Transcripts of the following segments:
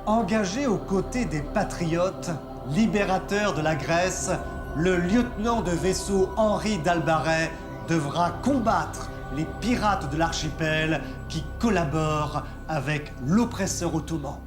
Engagé aux côtés des patriotes, libérateurs de la Grèce, le lieutenant de vaisseau Henri d'Albaret devra combattre les pirates de l'archipel qui collaborent avec l'oppresseur ottoman.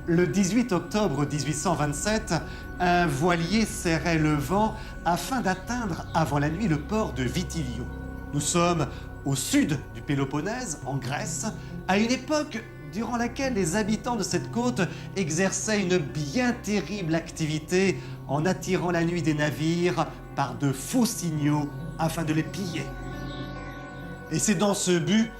Le 18 octobre 1827, un voilier serrait le vent afin d'atteindre avant la nuit le port de Vitilio. Nous sommes au sud du Péloponnèse, en Grèce, à une époque durant laquelle les habitants de cette côte exerçaient une bien terrible activité en attirant la nuit des navires par de faux signaux afin de les piller. Et c'est dans ce but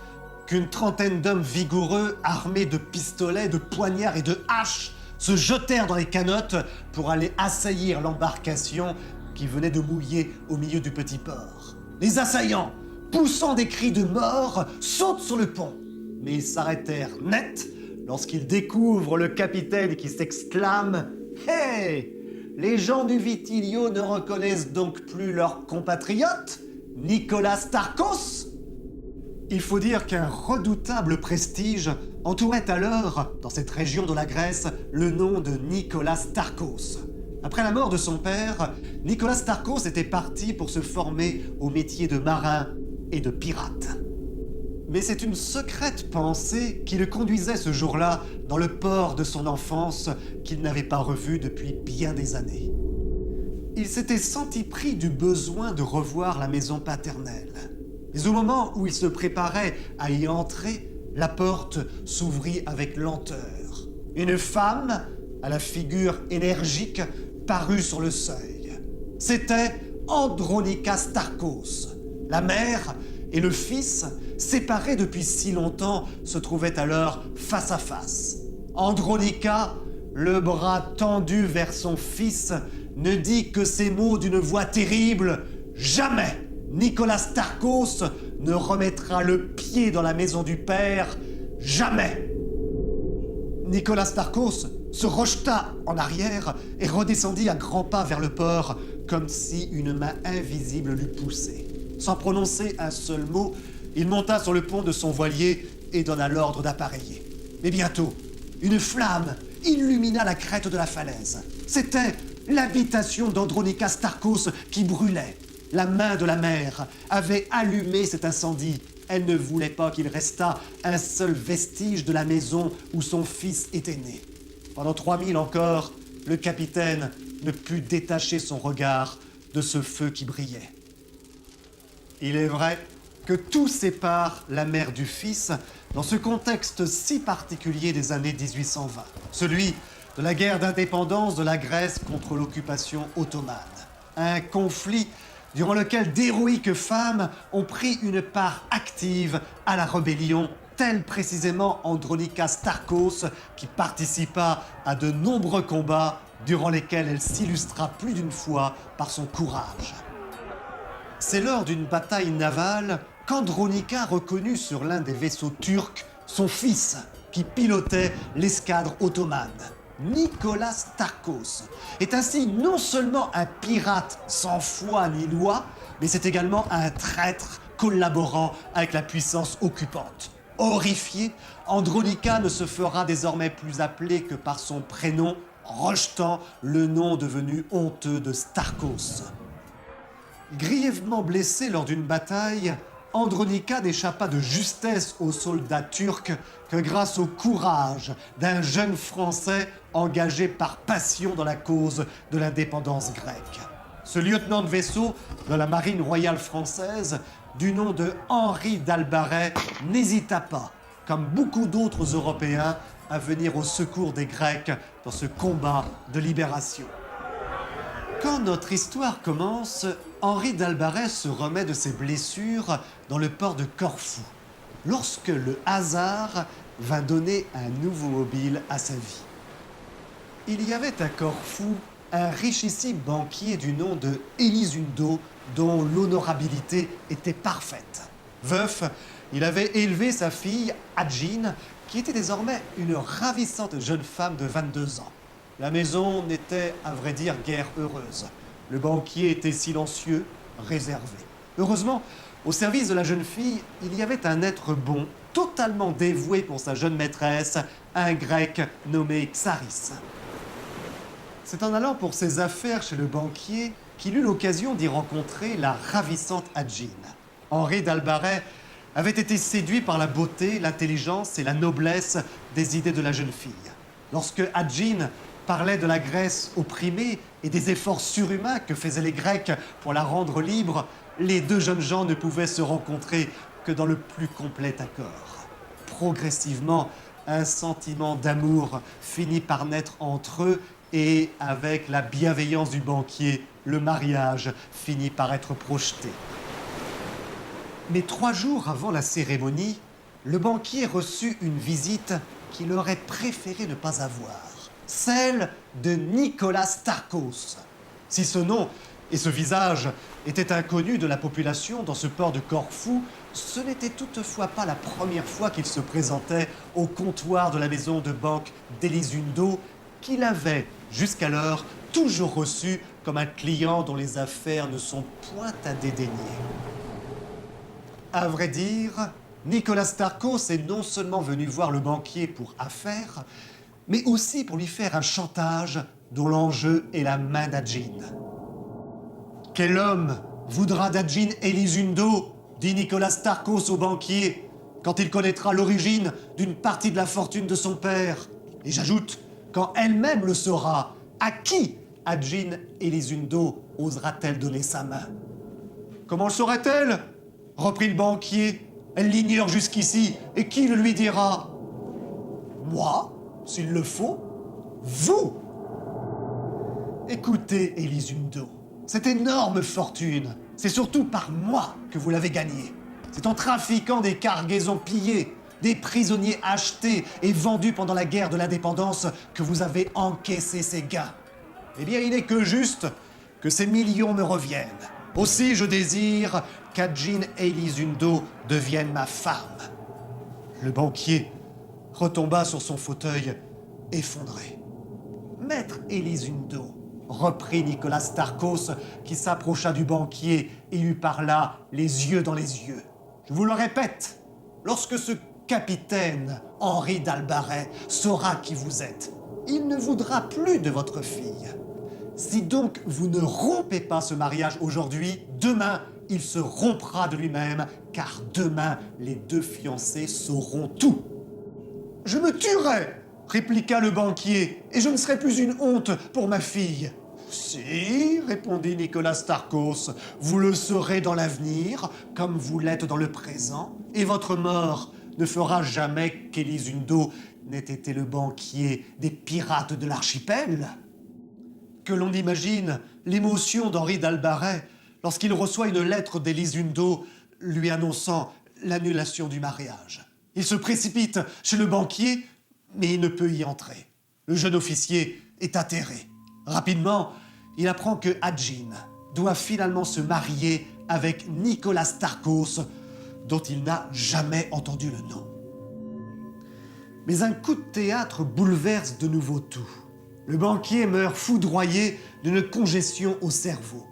qu'une trentaine d'hommes vigoureux, armés de pistolets, de poignards et de haches, se jetèrent dans les canottes pour aller assaillir l'embarcation qui venait de mouiller au milieu du petit port. Les assaillants, poussant des cris de mort, sautent sur le pont. Mais ils s'arrêtèrent net lorsqu'ils découvrent le capitaine qui s'exclame « Hey! Les gens du Vitilio ne reconnaissent donc plus leur compatriote, Nicolas Starkos ?» Il faut dire qu'un redoutable prestige entourait alors, dans cette région de la Grèce, le nom de Nicolas Starkos. Après la mort de son père, Nicolas Starkos était parti pour se former au métier de marin et de pirate. Mais c'est une secrète pensée qui le conduisait ce jour-là dans le port de son enfance qu'il n'avait pas revu depuis bien des années. Il s'était senti pris du besoin de revoir la maison paternelle. Mais au moment où il se préparait à y entrer, la porte s'ouvrit avec lenteur. Une femme, à la figure énergique, parut sur le seuil. C'était Andronika Starkos. La mère et le fils, séparés depuis si longtemps, se trouvaient alors face à face. Andronika, le bras tendu vers son fils, ne dit que ces mots d'une voix terrible « Jamais Nicolas Starkos ne remettra le pied dans la maison du père, jamais !» Nicolas Starkos se rejeta en arrière et redescendit à grands pas vers le port, comme si une main invisible l'eût poussé. Sans prononcer un seul mot, il monta sur le pont de son voilier et donna l'ordre d'appareiller. Mais bientôt, une flamme illumina la crête de la falaise. C'était l'habitation d'Andronika Starkos qui brûlait. La main de la mère avait allumé cet incendie. Elle ne voulait pas qu'il restât un seul vestige de la maison où son fils était né. Pendant 3000 encore, le capitaine ne put détacher son regard de ce feu qui brillait. Il est vrai que tout sépare la mère du fils dans ce contexte si particulier des années 1820, celui de la guerre d'indépendance de la Grèce contre l'occupation ottomane. Un conflit durant lequel d'héroïques femmes ont pris une part active à la rébellion, telle précisément Andronika Starkos, qui participa à de nombreux combats durant lesquels elle s'illustra plus d'une fois par son courage. C'est lors d'une bataille navale qu'Andronika reconnut sur l'un des vaisseaux turcs son fils, qui pilotait l'escadre ottomane. Nicolas Starkos est ainsi non seulement un pirate sans foi ni loi, mais c'est également un traître collaborant avec la puissance occupante. Horrifiée, Andronika ne se fera désormais plus appeler que par son prénom, rejetant le nom devenu honteux de Starkos. Grièvement blessé lors d'une bataille, Andronika n'échappa de justesse aux soldats turcs que grâce au courage d'un jeune Français engagé par passion dans la cause de l'indépendance grecque. Ce lieutenant de vaisseau de la marine royale française, du nom de Henri d'Albaret, n'hésita pas, comme beaucoup d'autres Européens, à venir au secours des Grecs dans ce combat de libération. Quand notre histoire commence, Henri d'Albaret se remet de ses blessures dans le port de Corfou, lorsque le hasard va donner un nouveau mobile à sa vie. Il y avait à Corfou un richissime banquier du nom de Elizundo, dont l'honorabilité était parfaite. Veuf, Il avait élevé sa fille, Hadjin, qui était désormais une ravissante jeune femme de 22 ans. La maison n'était, à vrai dire, guère heureuse. Le banquier était silencieux, réservé. Heureusement, au service de la jeune fille, il y avait un être bon, totalement dévoué pour sa jeune maîtresse, un grec nommé Xaris. C'est en allant pour ses affaires chez le banquier qu'il eut l'occasion d'y rencontrer la ravissante Hadjin. Henri d'Albaret avait été séduit par la beauté, l'intelligence et la noblesse des idées de la jeune fille. Lorsque Hadjin parlait de la Grèce opprimée et des efforts surhumains que faisaient les Grecs pour la rendre libre, les deux jeunes gens ne pouvaient se rencontrer que dans le plus complet accord. Progressivement, un sentiment d'amour finit par naître entre eux et, avec la bienveillance du banquier, le mariage finit par être projeté. Mais 3 jours avant la cérémonie, le banquier reçut une visite qu'il aurait préféré ne pas avoir. Celle de Nicolas Starkos. Si ce nom et ce visage étaient inconnus de la population dans ce port de Corfou, ce n'était toutefois pas la première fois qu'il se présentait au comptoir de la maison de banque d'Elisunto, qu'il avait, jusqu'alors, toujours reçu comme un client dont les affaires ne sont point à dédaigner. À vrai dire, Nicolas Starkos est non seulement venu voir le banquier pour affaires, mais aussi pour lui faire un chantage dont l'enjeu est la main d'Hadjin. « Quel homme voudra d'Hadjin Elisunto ?» dit Nicolas Starkos au banquier, quand il connaîtra l'origine d'une partie de la fortune de son père. Et j'ajoute, quand elle-même le saura, à qui Hadjin Elisunto osera-t-elle donner sa main? Comment le saurait-elle? Reprit le banquier. Elle l'ignore jusqu'ici, et qui le lui dira? Moi, s'il le faut, vous. Écoutez, Elisunto, cette énorme fortune, c'est surtout par moi que vous l'avez gagnée. C'est en trafiquant des cargaisons pillées, des prisonniers achetés et vendus pendant la guerre de l'indépendance que vous avez encaissé ces gains. Eh bien, il n'est que juste que ces millions me reviennent. Aussi, je désire qu'Hadjin Elisunto devienne ma femme. Le banquier retomba sur son fauteuil, effondré. Maître Elisunto, reprit Nicolas Starkos, qui s'approcha du banquier et lui parla les yeux dans les yeux. Je vous le répète, lorsque ce capitaine Henri d'Albaret saura qui vous êtes, il ne voudra plus de votre fille. Si donc vous ne rompez pas ce mariage aujourd'hui, demain, il se rompra de lui-même, car demain, les deux fiancés sauront tout. « Je me tuerai !» répliqua le banquier, « et je ne serai plus une honte pour ma fille. »« Si, répondit Nicolas Starkos, vous le serez dans l'avenir, comme vous l'êtes dans le présent, et votre mort ne fera jamais qu'Elisunto n'ait été le banquier des pirates de l'archipel. » Que l'on imagine l'émotion d'Henri d'Albaret lorsqu'il reçoit une lettre d'Elisunto lui annonçant l'annulation du mariage. Il se précipite chez le banquier, mais il ne peut y entrer. Le jeune officier est atterré. Rapidement, il apprend que Hadjin doit finalement se marier avec Nicolas Starkos, dont il n'a jamais entendu le nom. Mais un coup de théâtre bouleverse de nouveau tout. Le banquier meurt foudroyé d'une congestion au cerveau.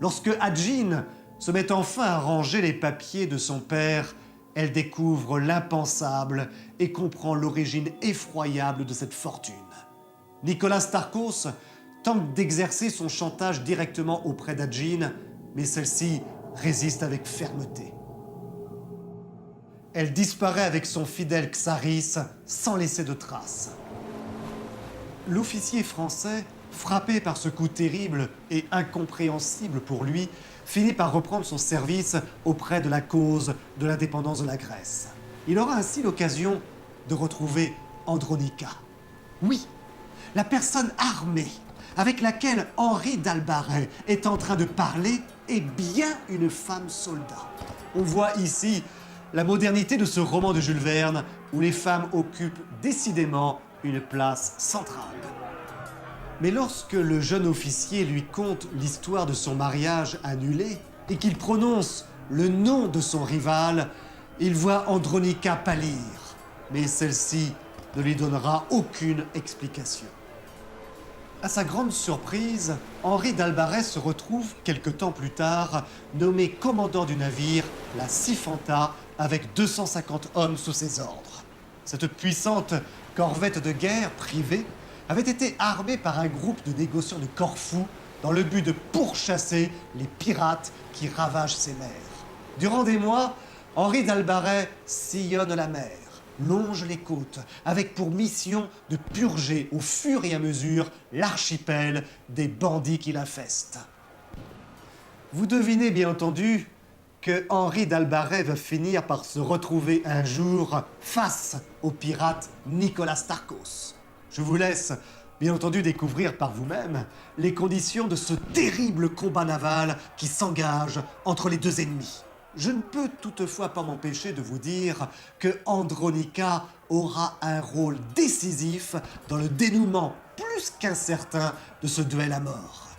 Lorsque Hadjin se met enfin à ranger les papiers de son père, elle découvre l'impensable et comprend l'origine effroyable de cette fortune. Nicolas Starkos tente d'exercer son chantage directement auprès d'Hadjin, mais celle-ci résiste avec fermeté. Elle disparaît avec son fidèle Xaris sans laisser de traces. L'officier français, frappé par ce coup terrible et incompréhensible pour lui, finit par reprendre son service auprès de la cause de l'indépendance de la Grèce. Il aura ainsi l'occasion de retrouver Andronica. Oui, la personne armée avec laquelle Henri d'Albaret est en train de parler est bien une femme soldat. On voit ici la modernité de ce roman de Jules Verne où les femmes occupent décidément une place centrale. Mais lorsque le jeune officier lui conte l'histoire de son mariage annulé et qu'il prononce le nom de son rival, Il voit Andronica pâlir, mais celle-ci ne lui donnera aucune explication. À sa grande surprise, Henri d'Albaret se retrouve quelque temps plus tard nommé commandant du navire, la Sifanta, avec 250 hommes sous ses ordres. Cette puissante corvette de guerre privée avait été armée par un groupe de négociants de Corfou dans le but de pourchasser les pirates qui ravagent ces mers. Durant des mois, Henri d'Albaret sillonne la mer, longe les côtes, avec pour mission de purger au fur et à mesure l'archipel des bandits qui l'infestent. Vous devinez bien entendu que Henri d'Albaret va finir par se retrouver un jour face au pirate Nicolas Starkos. Je vous laisse bien entendu découvrir par vous-même les conditions de ce terrible combat naval qui s'engage entre les deux ennemis. Je ne peux toutefois pas m'empêcher de vous dire que Andronica aura un rôle décisif dans le dénouement plus qu'incertain de ce duel à mort.